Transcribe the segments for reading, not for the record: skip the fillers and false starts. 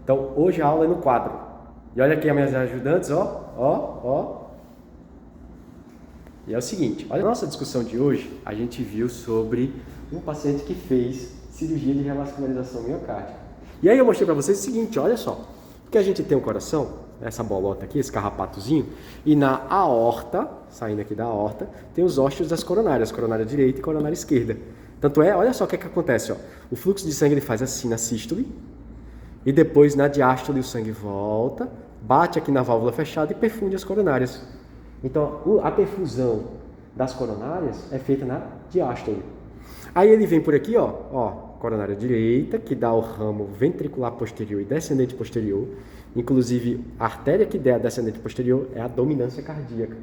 Então, hoje a aula é no quadro. E olha aqui as minhas ajudantes, ó. E é o seguinte, olha a nossa discussão de hoje, a gente viu sobre um paciente que fez cirurgia de revascularização miocárdica. E aí eu mostrei para vocês o seguinte, olha só, porque a gente tem um coração, essa bolota aqui, esse carrapatozinho, e na aorta, saindo aqui da aorta, tem os ósseos das coronárias, coronária direita e coronária esquerda. Tanto é, olha só o que acontece, ó, o fluxo de sangue ele faz assim na sístole, e depois na diástole o sangue volta, bate aqui na válvula fechada e perfunde as coronárias. Então, a perfusão das coronárias é feita na diástole. Aí ele vem por aqui, ó, coronária direita, que dá o ramo ventricular posterior e descendente posterior. Inclusive, a artéria que der a descendente posterior é a dominância cardíaca.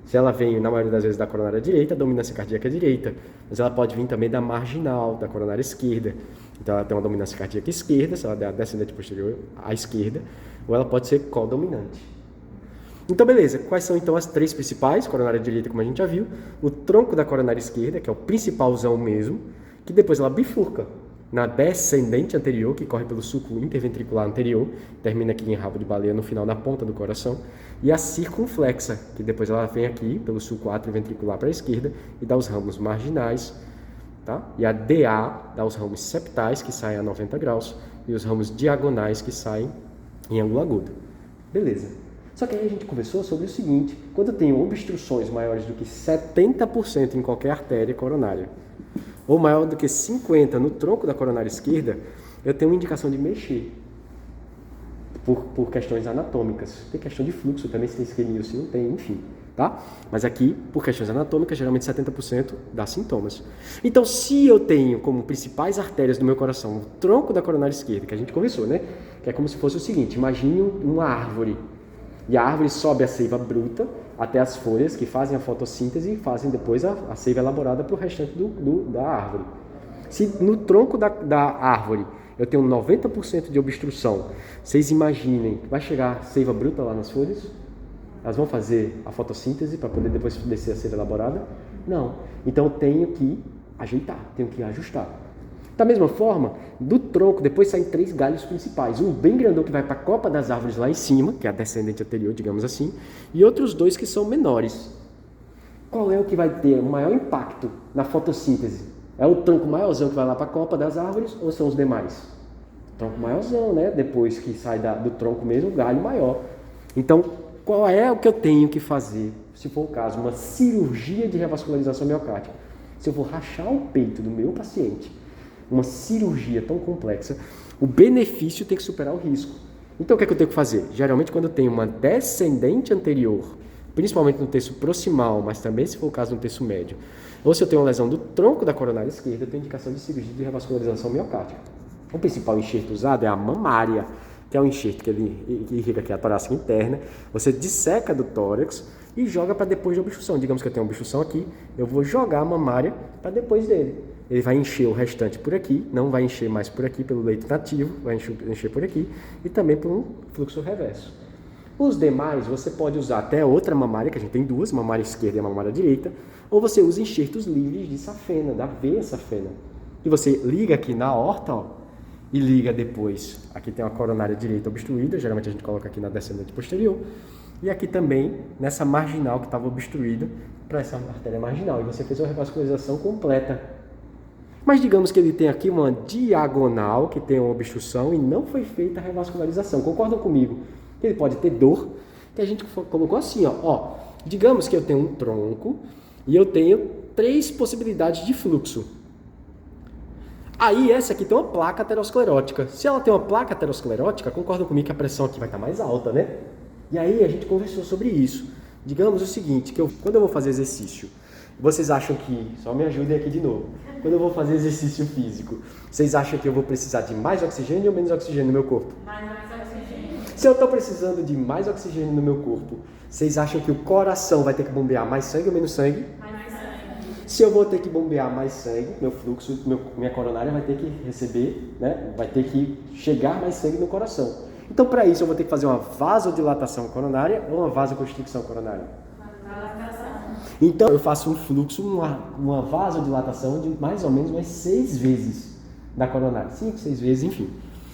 Se ela vem, na maioria das vezes, da coronária direita, a dominância cardíaca é direita. Mas ela pode vir também da marginal, da coronária esquerda. Então, ela tem uma dominância cardíaca esquerda, se ela der a descendente posterior à esquerda, ou ela pode ser codominante. Então, beleza. Quais são, então, as três principais? Coronária direita, como a gente já viu. O tronco da coronária esquerda, que é o principalzão mesmo, que depois ela bifurca na descendente anterior, que corre pelo sulco interventricular anterior, termina aqui em rabo de baleia no final, na ponta do coração, e a circunflexa, que depois ela vem aqui pelo sulco atrioventricular para a esquerda e dá os ramos marginais, tá? E a DA dá os ramos septais, que saem a 90 graus, e os ramos diagonais, que saem em ângulo agudo. Beleza. Só que aí a gente conversou sobre o seguinte, quando eu tenho obstruções maiores do que 70% em qualquer artéria coronária, ou maior do que 50% no tronco da coronária esquerda, eu tenho uma indicação de mexer, por questões anatômicas. Tem questão de fluxo também, se tem isquemia ou se não tem, enfim, tá? Mas aqui, por questões anatômicas, geralmente 70% dá sintomas. Então, se eu tenho como principais artérias do meu coração o tronco da coronária esquerda, que a gente conversou, né? Que é como se fosse o seguinte, imagine uma árvore. E a árvore sobe a seiva bruta até as folhas que fazem a fotossíntese e fazem depois a seiva elaborada para o restante da árvore. Se no tronco da árvore eu tenho 90% de obstrução, vocês imaginem, vai chegar seiva bruta lá nas folhas? Elas vão fazer a fotossíntese para poder depois descer a seiva elaborada? Não. Então eu tenho que ajeitar, tenho que ajustar. Da mesma forma, do tronco depois saem 3 galhos principais. Um bem grandão que vai para a copa das árvores lá em cima, que é a descendente anterior, digamos assim, e outros 2 que são menores. Qual é o que vai ter o maior impacto na fotossíntese? É o tronco maiorzão que vai lá para a copa das árvores ou são os demais? Tronco maiorzão, né? Depois que sai do tronco mesmo, o galho maior. Então, qual é o que eu tenho que fazer, se for o caso, uma cirurgia de revascularização miocárdica? Se eu vou rachar o peito do meu paciente, uma cirurgia tão complexa, o benefício tem que superar o risco. Então, o que é que eu tenho que fazer? Geralmente, quando eu tenho uma descendente anterior, principalmente no terço proximal, mas também, se for o caso, no terço médio, ou se eu tenho uma lesão do tronco da coronária esquerda, eu tenho indicação de cirurgia de revascularização miocárdica. O principal enxerto usado é a mamária, que é um enxerto que ele irriga aqui a torácica interna. Você disseca do tórax e joga para depois da obstrução. Digamos que eu tenho uma obstrução aqui, eu vou jogar a mamária para depois dele. Ele vai encher o restante por aqui, não vai encher mais por aqui pelo leito nativo, vai encher por aqui e também por um fluxo reverso. Os demais você pode usar até outra mamária, que a gente tem 2, mamária esquerda e a mamária direita, ou você usa enxertos livres de safena, da veia safena. E você liga aqui na aorta, ó, e liga depois. Aqui tem uma coronária direita obstruída, geralmente a gente coloca aqui na descendente posterior, e aqui também nessa marginal que estava obstruída para essa artéria marginal. E você fez uma revascularização completa. Mas digamos que ele tem aqui uma diagonal que tem uma obstrução e não foi feita a revascularização. Concordam comigo? Ele pode ter dor, que a gente colocou assim, ó. Digamos que eu tenho um tronco e eu tenho 3 possibilidades de fluxo. Aí essa aqui tem uma placa aterosclerótica. Se ela tem uma placa aterosclerótica, concordam comigo que a pressão aqui vai estar mais alta, né? E aí a gente conversou sobre isso. Digamos o seguinte, que quando eu vou fazer exercício, vocês acham que, só me ajudem aqui de novo, quando eu vou fazer exercício físico, vocês acham que eu vou precisar de mais oxigênio ou menos oxigênio no meu corpo? Mais oxigênio. Se eu estou precisando de mais oxigênio no meu corpo, vocês acham que o coração vai ter que bombear mais sangue ou menos sangue? Mais sangue. Se eu vou ter que bombear mais sangue, meu fluxo, minha coronária vai ter que receber, né? Vai ter que chegar mais sangue no coração. Então, para isso, eu vou ter que fazer uma vasodilatação coronária ou uma vasoconstricção coronária? Então, eu faço um fluxo, uma vasodilatação de mais ou menos umas 6 vezes da coronária. 5, 6 vezes, enfim.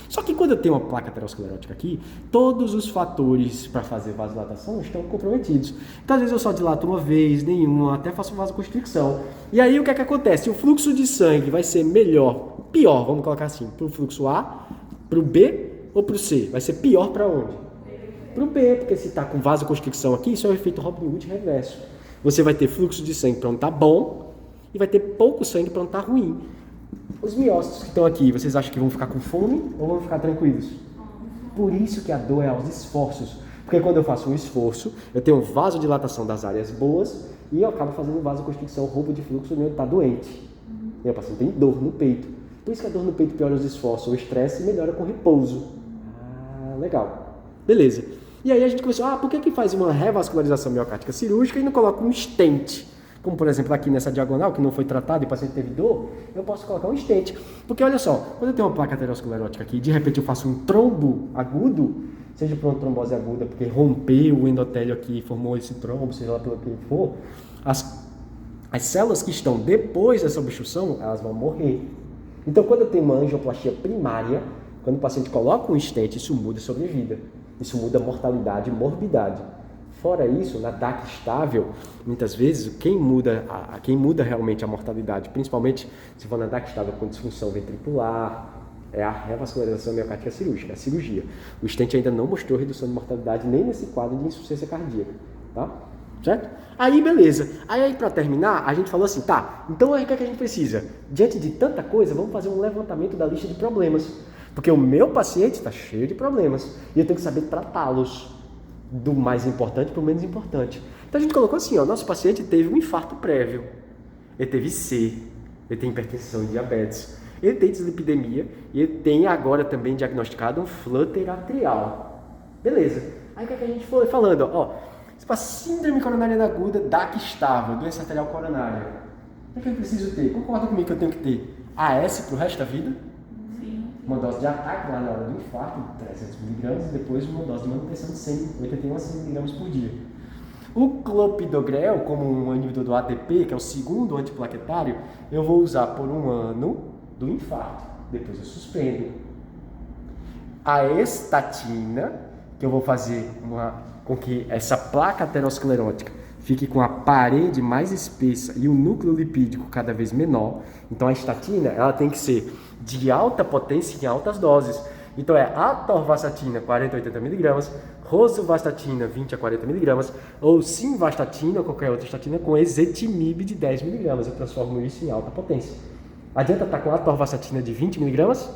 Só que quando eu tenho uma placa aterosclerótica aqui, todos os fatores para fazer vasodilatação estão comprometidos. Então, às vezes eu só dilato uma vez, nenhuma, até faço vasoconstricção. E aí, o que é que acontece? O fluxo de sangue vai ser pior, vamos colocar assim, para o fluxo A, para o B ou para o C? Vai ser pior para onde? Para o B, porque se está com vasoconstricção aqui, isso é o efeito Robin Hood reverso. Você vai ter fluxo de sangue para onde está bom e vai ter pouco sangue para onde está ruim. Os miócitos que estão aqui, vocês acham que vão ficar com fome ou vão ficar tranquilos? Por isso que a dor é aos esforços. Porque quando eu faço um esforço, eu tenho vasodilatação das áreas boas e eu acabo fazendo vasoconstricção, roubo de fluxo onde está doente. E o paciente tem dor no peito. Por isso que a dor no peito piora os esforços, o estresse melhora com repouso. Legal. Beleza. E aí a gente começou, por que faz uma revascularização miocárdica cirúrgica e não coloca um stent? Como, por exemplo, aqui nessa diagonal, que não foi tratado e o paciente teve dor, eu posso colocar um stent. Porque, olha só, quando eu tenho uma placa aterosclerótica aqui e de repente eu faço um trombo agudo, seja por uma trombose aguda, porque rompeu o endotélio aqui e formou esse trombo, seja lá pelo que for, as células que estão depois dessa obstrução, elas vão morrer. Então, quando eu tenho uma angioplastia primária, quando o paciente coloca um stent, isso muda a sobrevida. Isso muda a mortalidade e morbidade. Fora isso, na DAC estável, muitas vezes, quem muda realmente a mortalidade, principalmente se for na DAC estável com disfunção ventricular, é a revascularização miocárdica cirúrgica, a cirurgia. O stent ainda não mostrou redução de mortalidade nem nesse quadro de insuficiência cardíaca, tá? Certo? Aí, beleza. Aí, para terminar, a gente falou assim, então aí o que é que a gente precisa? Diante de tanta coisa, vamos fazer um levantamento da lista de problemas. Porque o meu paciente está cheio de problemas e eu tenho que saber tratá-los do mais importante para o menos importante. Então a gente colocou assim, nosso paciente teve um infarto prévio, ele teve C, ele tem hipertensão e diabetes, ele tem dislipidemia e ele tem agora também diagnosticado um flutter atrial. Beleza. Aí o que a gente foi falando? Síndrome coronariana aguda, DAC estável, doença arterial coronária. O que eu preciso ter? Concorda comigo que eu tenho que ter AS para o resto da vida? Uma dose de ataque lá na hora do infarto, 300mg, e depois uma dose de manutenção de 81 a 100mg por dia. O clopidogrel, como um inibidor do ATP, que é o segundo antiplaquetário, eu vou usar por 1 ano do infarto, depois eu suspendo. A estatina, que eu vou fazer com que essa placa aterosclerótica fique com a parede mais espessa e o núcleo lipídico cada vez menor. Então a estatina, ela tem que ser de alta potência em altas doses. Então é atorvastatina 40 a 80mg, rosuvastatina 20 a 40mg, ou simvastatina ou qualquer outra estatina com ezetimibe de 10mg. Eu transformo isso em alta potência. Adianta estar com atorvastatina de 20mg?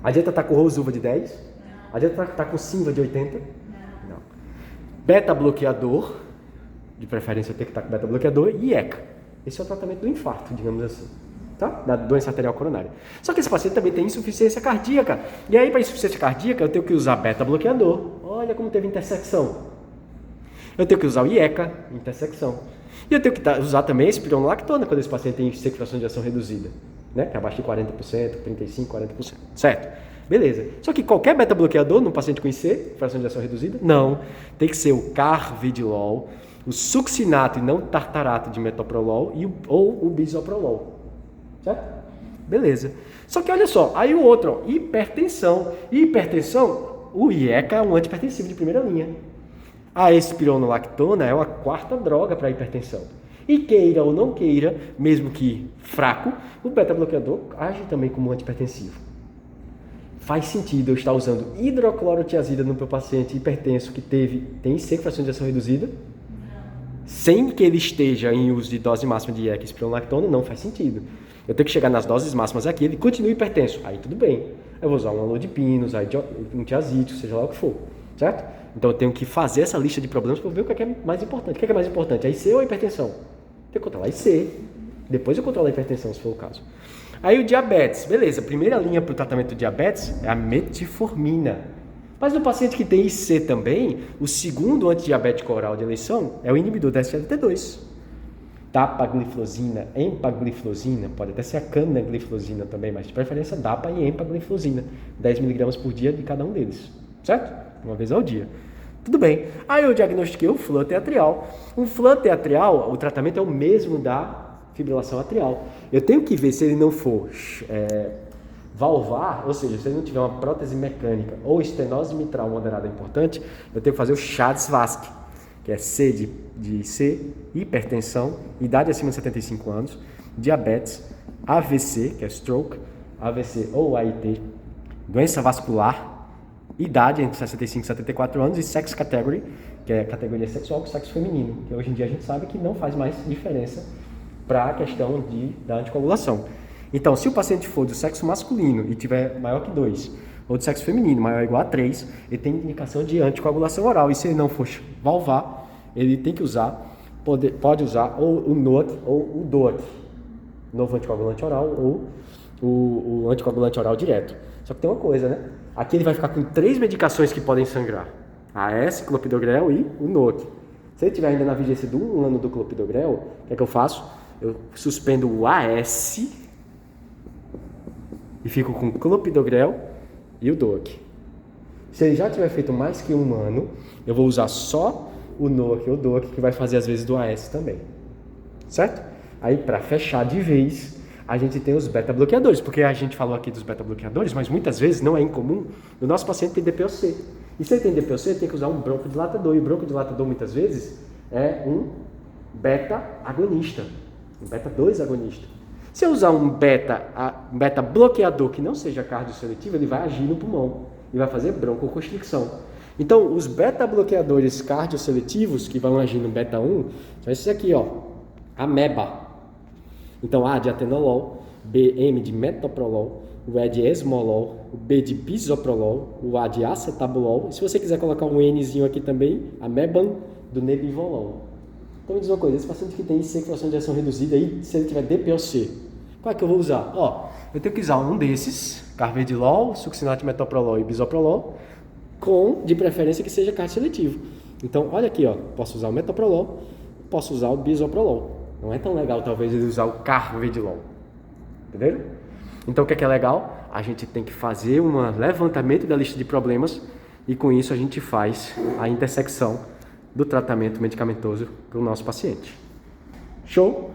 Adianta estar com rosuva de 10? Adianta estar com simva de 80? Não. Beta-bloqueador, de preferência ter que estar com beta-bloqueador, e ECA. Esse é o tratamento do infarto, digamos assim. Tá? Da doença arterial coronária. Só que esse paciente também tem insuficiência cardíaca. E aí, para insuficiência cardíaca, eu tenho que usar beta-bloqueador. Olha como teve intersecção. Eu tenho que usar o IECA, intersecção. E eu tenho que usar também a espironolactona, quando esse paciente tem fração de ação reduzida. Né? Que é abaixo de 40%, 35%, 40%. Certo? Beleza. Só que qualquer beta-bloqueador num paciente com IC, fração de ação reduzida, não. Tem que ser o carvedilol, o succinato e não tartarato de metoprolol ou o bisoprolol. Certo? Beleza. Só que olha só, aí o outro, hipertensão. Hipertensão, o IECA é um antihipertensivo de primeira linha. A espironolactona é uma quarta droga para hipertensão. E queira ou não queira, mesmo que fraco, o beta-bloqueador age também como antihipertensivo. Faz sentido eu estar usando hidroclorotiazida no meu paciente hipertenso que tem fração de ação reduzida? Sem que ele esteja em uso de dose máxima de IECA e espironolactona? Não faz sentido. Eu tenho que chegar nas doses máximas aqui, ele continua hipertenso. Aí tudo bem. Eu vou usar um alodipinos, um tiazídico, seja lá o que for. Certo? Então eu tenho que fazer essa lista de problemas para ver o que é mais importante. O que é mais importante? A IC ou a hipertensão? Tem que controlar a IC. Depois eu controlo a hipertensão, se for o caso. Aí o diabetes. Beleza, a primeira linha para o tratamento do diabetes é a metformina. Mas no paciente que tem IC também, o segundo antidiabético oral de eleição é o inibidor da SGLT2. Dapagliflozina, empagliflozina, pode até ser a canagliflozina também, mas de preferência dapa e empagliflozina, 10mg por dia de cada um deles, certo? Uma vez ao dia. Tudo bem. Aí eu diagnostiquei o flutter atrial. Um flutter atrial, o tratamento é o mesmo da fibrilação atrial. Eu tenho que ver se ele não for valvar, ou seja, se ele não tiver uma prótese mecânica ou estenose mitral moderada importante, eu tenho que fazer o CHA-DSVASc, que é C de C, hipertensão, idade acima de 75 anos, diabetes, AVC, que é stroke, AVC ou AIT, doença vascular, idade entre 65 e 74 anos e sex category, que é categoria sexual com sexo feminino, que hoje em dia a gente sabe que não faz mais diferença para a questão da anticoagulação. Então, se o paciente for do sexo masculino e tiver maior que 2, ou do sexo feminino maior ou igual a 3, ele tem indicação de anticoagulação oral. E se ele não for valvar, ele tem que usar, pode usar ou o NOAC ou o DOAC, novo anticoagulante oral ou o anticoagulante oral direto. Só que tem uma coisa, né? Aqui ele vai ficar com 3 medicações que podem sangrar: AS, clopidogrel e o NOAC. Se ele estiver ainda na vigência de 1 ano do clopidogrel, o que eu faço? Eu suspendo o AS e fico com o clopidogrel e o DOAC. Se ele já tiver feito mais que 1 ano, eu vou usar só o NOAC ou o DOAC, que vai fazer às vezes do AS também. Certo? Aí, para fechar de vez, a gente tem os beta-bloqueadores, porque a gente falou aqui dos beta-bloqueadores, mas muitas vezes não é incomum o nosso paciente ter DPOC. E se ele tem DPOC, ele tem que usar um broncodilatador, e o broncodilatador muitas vezes é um beta-agonista, um beta-2 agonista. Se eu usar um beta-bloqueador que não seja cardioseletivo, ele vai agir no pulmão e vai fazer broncoconstricção. Então, os beta-bloqueadores cardioseletivos que vão agir no beta-1 são esses aqui, ó, ameba. Então, A de atenolol, B, M de metoprolol, o E de esmolol, o B de bisoprolol, o A de acetabulol. E se você quiser colocar um Nzinho aqui também, ameban do nebivolol. Então me diz uma coisa, esse paciente que tem IC, fração de ejeção reduzida, aí, se ele tiver DPOC, qual é que eu vou usar? Ó, eu tenho que usar um desses, carvedilol, succinato metoprolol e bisoprolol, de preferência que seja cardioseletivo. Então, olha aqui, ó, posso usar o metoprolol, posso usar o bisoprolol. Não é tão legal, talvez, ele usar o carvedilol. Entenderam? Então, o que é legal? A gente tem que fazer um levantamento da lista de problemas e, com isso, a gente faz a intersecção do tratamento medicamentoso para o nosso paciente. Show?